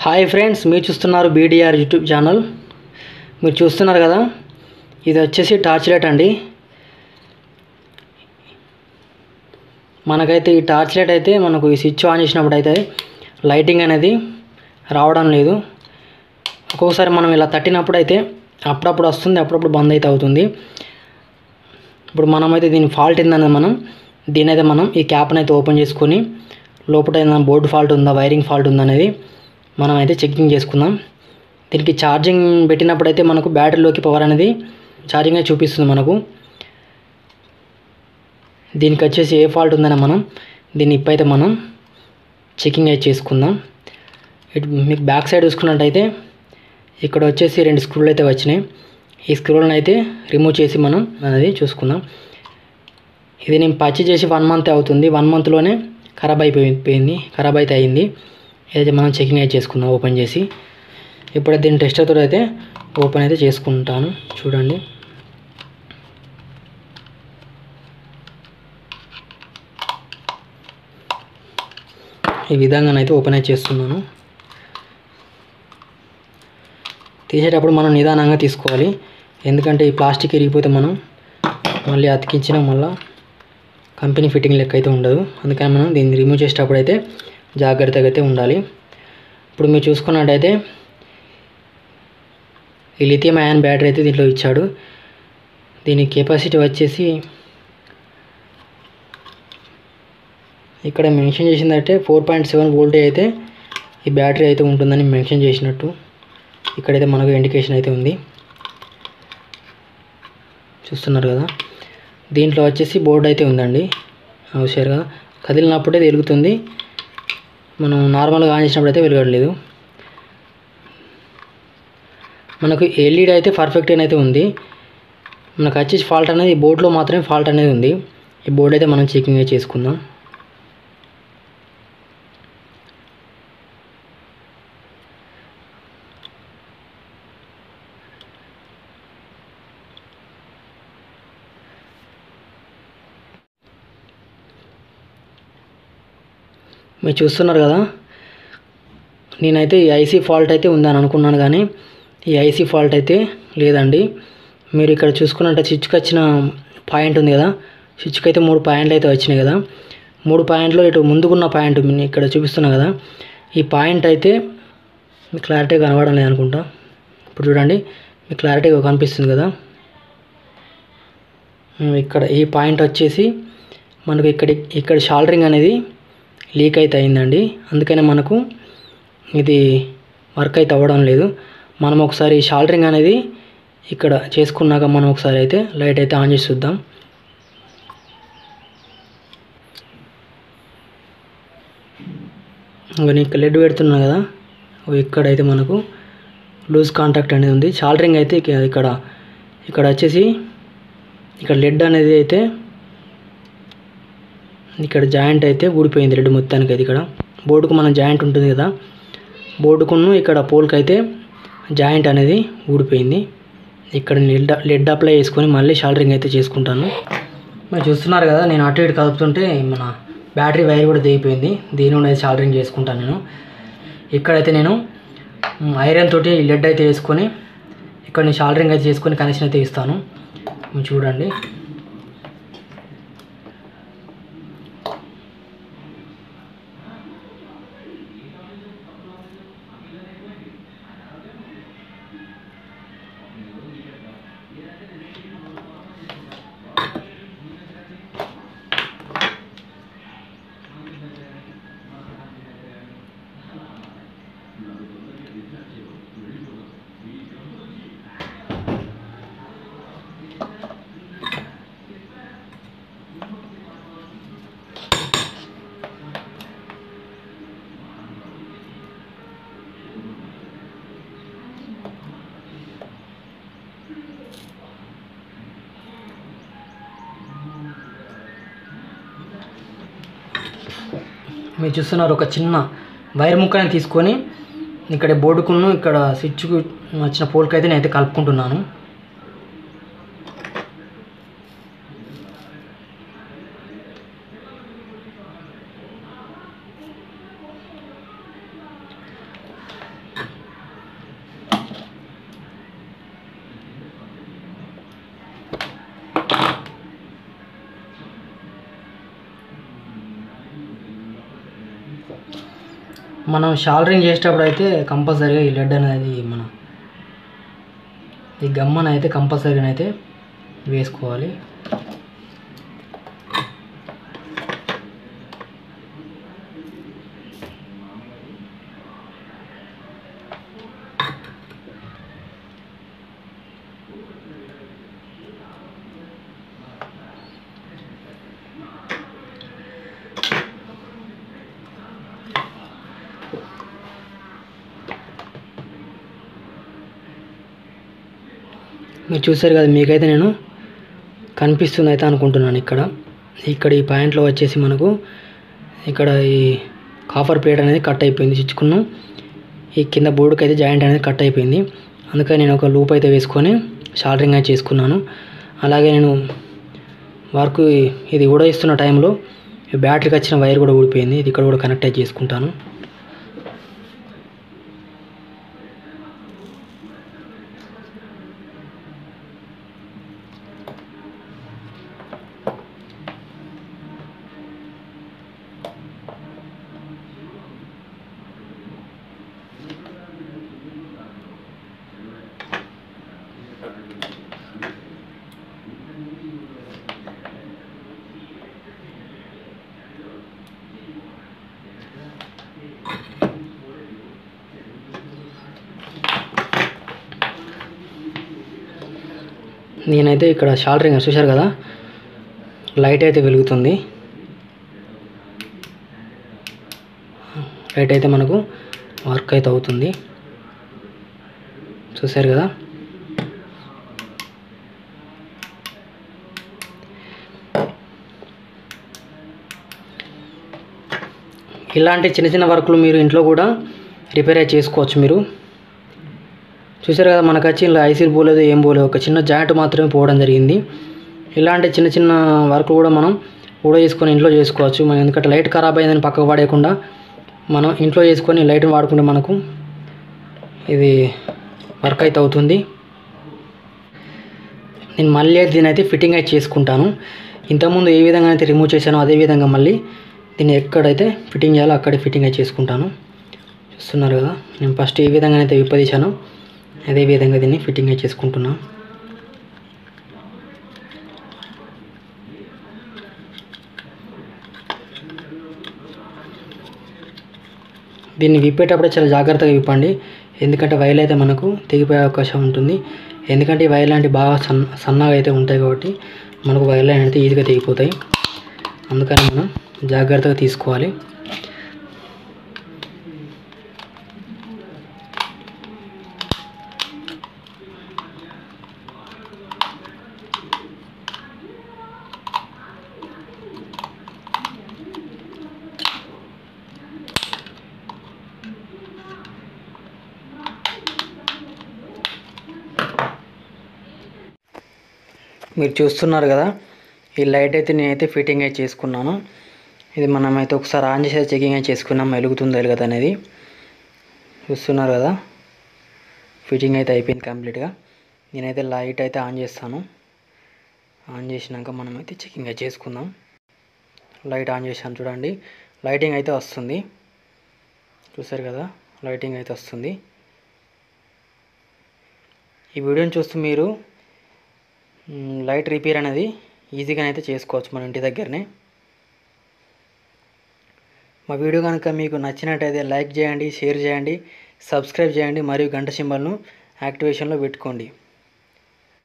Hi friends, మీరు చూస్తున్నారు బీడీఆర్ YouTube channel. మీరు చూస్తున్నారు కదా, ఇది వచ్చేసి టార్చ్ లైట్ అండి. మనకైతే ఈ టార్చ్ లైట్ అయితే మనకు ఈ స్విచ్ ఆన్ చేసినప్పుడు అయితే లైటింగ్ అనేది రావడం లేదు. ఒక్కొక్కసారి మనం ఇలా తట్టినప్పుడు అయితే అప్పుడప్పుడు వస్తుంది, అప్పుడప్పుడు బంద్ అయితే అవుతుంది. ఇప్పుడు మనమైతే దీని ఫాల్ట్ ఏందనేది దీనైతే మనం ఈ క్యాప్ని అయితే ఓపెన్ చేసుకొని లోపల ఏదైనా బోర్డు ఫాల్ట్ ఉందా, వైరింగ్ ఫాల్ట్ ఉందా అనేది మనం అయితే చెకింగ్ చేసుకుందాం. దీనికి ఛార్జింగ్ పెట్టినప్పుడు అయితే మనకు బ్యాటరీలోకి పవర్ అనేది ఛార్జింగ్ అయితే చూపిస్తుంది మనకు. దీనికి వచ్చేసి ఏ ఫాల్ట్ ఉందని దీన్ని ఇప్పుడైతే మనం చెకింగ్ అయితే చేసుకుందాం. ఇటు మీకు బ్యాక్ సైడ్ చూసుకున్నట్టయితే ఇక్కడ వచ్చేసి 2 స్క్రూలు అయితే వచ్చినాయి. ఈ స్క్రూలను అయితే రిమూవ్ చేసి మనం అనేది చూసుకుందాం. ఇది నేను పర్చేజ్ చేసి 1 మంత్ అవుతుంది. 1 మంత్లోనే ఖరాబ్ అయితే అయింది. ఏదైతే మనం చెకింగ్ అయితే చేసుకుందాం ఓపెన్ చేసి. ఇప్పుడు దీన్ని టెస్టర్తో అయితే ఓపెన్ అయితే చేసుకుంటాను. చూడండి, ఈ విధంగానైతే ఓపెన్ అయితే చేస్తున్నాను. తీసేటప్పుడు మనం నిదానంగా తీసుకోవాలి, ఎందుకంటే ఈ ప్లాస్టిక్ ఇరిగిపోతే మనం మళ్ళీ అతికించిన మళ్ళీ కంపెనీ ఫిట్టింగ్ లెక్క అయితే ఉండదు. అందుకని మనం దీన్ని రిమూవ్ చేసేటప్పుడు అయితే జాగ్రత్తగా అయితే ఉండాలి. ఇప్పుడు మీరు చూసుకున్నట్టయితే ఈ లిథియం అయాన్ బ్యాటరీ అయితే దీంట్లో ఇచ్చాడు. దీని కెపాసిటీ వచ్చేసి ఇక్కడ మెన్షన్ చేసిందంటే 4.7 వోల్టేజ్ అయితే ఈ బ్యాటరీ అయితే ఉంటుందని మెన్షన్ చేసినట్టు ఇక్కడైతే మనకు ఇండికేషన్ అయితే ఉంది. చూస్తున్నారు కదా, దీంట్లో వచ్చేసి బోర్డు అయితే ఉందండి. హుషారుగా కదిలినప్పుడే వెలుగుతుంది, మనం నార్మల్గా ఆన్ చేసినప్పుడు అయితే వెలగట్లేదు. మనకు ఎల్ఈడి అయితే పర్ఫెక్ట్ అయితే ఉంది. మనకు వచ్చేసి ఫాల్ట్ అనేది ఈ బోర్డులో మాత్రమే ఫాల్ట్ అనేది ఉంది. ఈ బోర్డు అయితే మనం చెకింగ్ చేసుకుందాం. మీరు చూస్తున్నారు కదా, నేనైతే ఈ ఐసీ ఫాల్ట్ అయితే ఉందని అనుకున్నాను, కానీ ఈ ఐసీ ఫాల్ట్ అయితే లేదండి. మీరు ఇక్కడ చూసుకున్నట్టు స్విచ్కి వచ్చిన పాయింట్ ఉంది కదా, స్విచ్కి అయితే 3 పాయింట్లు అయితే వచ్చినాయి కదా. 3 పాయింట్లో ఇటు ముందుకున్న పాయింట్ ఇక్కడ చూపిస్తున్నా కదా, ఈ పాయింట్ అయితే మీకు క్లారిటీగా కనబడడం లేదు అనుకుంటా. ఇప్పుడు చూడండి, మీకు క్లారిటీగా కనిపిస్తుంది కదా. ఇక్కడ ఈ పాయింట్ వచ్చేసి మనకు ఇక్కడ షాల్డరింగ్ అనేది లీక్ అయితే అయిందండి. అందుకనే మనకు ఇది వర్క్ అయితే అవ్వడం లేదు. మనం ఒకసారి షాల్డరింగ్ అనేది ఇక్కడ చేసుకున్నాక మనం ఒకసారి అయితే లైట్ అయితే ఆన్ చేసి చూద్దాం. ఇంకా నేను లెడ్ పెడుతున్నా కదా, ఇక్కడైతే మనకు లూజ్ కాంటాక్ట్ అనేది ఉంది. షాల్డరింగ్ అయితే ఇక్కడ వచ్చేసి ఇక్కడ లెడ్ అనేది అయితే ఇక్కడ జాయింట్ అయితే ఊడిపోయింది. లెడ్ మొత్తానికి అయితే ఇక్కడ బోర్డుకు మన జాయింట్ ఉంటుంది కదా, బోర్డుకును ఇక్కడ పోల్కి అయితే జాయింట్ అనేది ఊడిపోయింది. ఇక్కడ లెడ్ అప్లై చేసుకొని మళ్ళీ షాల్డరింగ్ అయితే చేసుకుంటాను. మీరు చూస్తున్నారు కదా, నేను అటు ఇటు కలుపుతుంటే మన బ్యాటరీ వైర్ కూడా దిగిపోయింది. దీని నుండి అయితే షాల్డరింగ్ చేసుకుంటాను నేను. ఇక్కడైతే నేను ఐరన్ తోటి లెడ్ అయితే వేసుకొని ఇక్కడ నేను షాల్డరింగ్ అయితే చేసుకొని కనెక్షన్ అయితే ఇస్తాను. మీరు చూడండి, మీరు చూస్తున్నారు ఒక చిన్న వైర్ ముక్కని తీసుకొని ఇక్కడ బోర్డుకును ఇక్కడ స్విచ్కు వచ్చిన పోల్కి అయితే నేనైతే కలుపుకుంటున్నాను. మనం షాల్డరింగ్ చేసేటప్పుడు అయితే కంపల్సరీగా ఈ లెడ్ అనేది మనం ఈ గమ్మను అయితే కంపల్సరీగా అయితే వేసుకోవాలి. మీరు చూసారు కదా, మీకైతే నేను కనిపిస్తుంది అయితే అనుకుంటున్నాను. ఇక్కడ ఈ పాయింట్లో వచ్చేసి మనకు ఇక్కడ ఈ కాపర్ ప్లేట్ అనేది కట్ అయిపోయింది, చిచ్చుకున్నాం. ఈ కింద బోర్డుకి అయితే జాయింట్ అనేది కట్ అయిపోయింది. అందుకని నేను ఒక లూప్ అయితే వేసుకొని షాల్డరింగ్ అయితే చేసుకున్నాను. అలాగే నేను వర్క్ ఇది ఊడయిస్తున్న టైంలో బ్యాటరీకి వచ్చిన వైర్ కూడా ఊడిపోయింది. ఇది ఇక్కడ కూడా కనెక్ట్ అయితే చేసుకుంటాను. నేనైతే ఇక్కడ షాల్డరింగ్ చూశారు కదా, లైట్ అయితే వెలుగుతుంది. లైట్ అయితే మనకు వర్క్ అయితే అవుతుంది. చూశారు కదా. ఇలాంటి చిన్న చిన్న వర్క్లు మీరు ఇంట్లో కూడా రిపేర్ అయితే చేసుకోవచ్చు. మీరు చూసారు కదా, మనకు వచ్చి ఇలా ఐసీలు పోలేదు, ఏం పోలేదు, ఒక చిన్న జాయింట్ మాత్రమే పోవడం జరిగింది. ఇలాంటి చిన్న చిన్న వర్క్ కూడా మనం చేసుకొని ఇంట్లో చేసుకోవచ్చు. మనం ఎందుకంటే లైట్ ఖరాబ్ అయిందని పక్కకు పడేయకుండా మనం ఇంట్లో చేసుకొని లైట్ని వాడుకుంటే మనకు ఇది వర్క్ అయితే అవుతుంది. నేను మళ్ళీ దీని అయితే ఫిట్టింగ్ అయితే చేసుకుంటాను. ఇంతకుముందు ఏ విధంగా అయితే రిమూవ్ చేశానో అదే విధంగా మళ్ళీ దీన్ని ఎక్కడైతే ఫిట్టింగ్ చేయాలో అక్కడే ఫిట్టింగ్ అయితే చేసుకుంటాను. చూస్తున్నారు కదా, నేను ఫస్ట్ ఏ విధంగా అయితే విప్పదీశానో అదే విధంగా దీన్ని ఫిట్టింగ్ అయితే చేసుకుంటున్నా. దీన్ని విప్పేటప్పుడే చాలా జాగ్రత్తగా విప్పండి, ఎందుకంటే వైర్లు అయితే మనకు తెగిపోయే అవకాశం ఉంటుంది. ఎందుకంటే ఈ వైర్లు అంటే బాగా సన్నగా అయితే ఉంటాయి కాబట్టి మనకు వైర్లు అయితే ఈజీగా తెగిపోతాయి. అందుకని మనం జాగ్రత్తగా తీసుకోవాలి. మీరు చూస్తున్నారు కదా, ఈ లైట్ అయితే నేనైతే ఫిట్టింగ్ అయితే చేసుకున్నాను. ఇది మనమైతే ఒకసారి ఆన్ చేసి చెకింగ్ అయితే చేసుకున్నాం, వెలుగుతుందా వెలుగుతుందా అనేది. చూస్తున్నారు కదా, ఫిట్టింగ్ అయితే అయిపోయింది కంప్లీట్గా. నేనైతే లైట్ అయితే ఆన్ చేస్తాను. ఆన్ చేసినాక మనమైతే చెకింగ్ అయితే చేసుకుందాం. లైట్ ఆన్ చేశాను చూడండి, లైటింగ్ అయితే వస్తుంది. చూసారు కదా, లైటింగ్ అయితే వస్తుంది. ఈ వీడియోని చూస్తూ మీరు లైట్ రిపేర్ అనేది ఈజీగా అయితే చేసుకోవచ్చు మన ఇంటి దగ్గరనే. మా వీడియో కనుక మీకు నచ్చినట్టయితే లైక్ చేయండి, షేర్ చేయండి, సబ్స్క్రైబ్ చేయండి మరియు గంట సింబల్ను యాక్టివేషన్లో పెట్టుకోండి.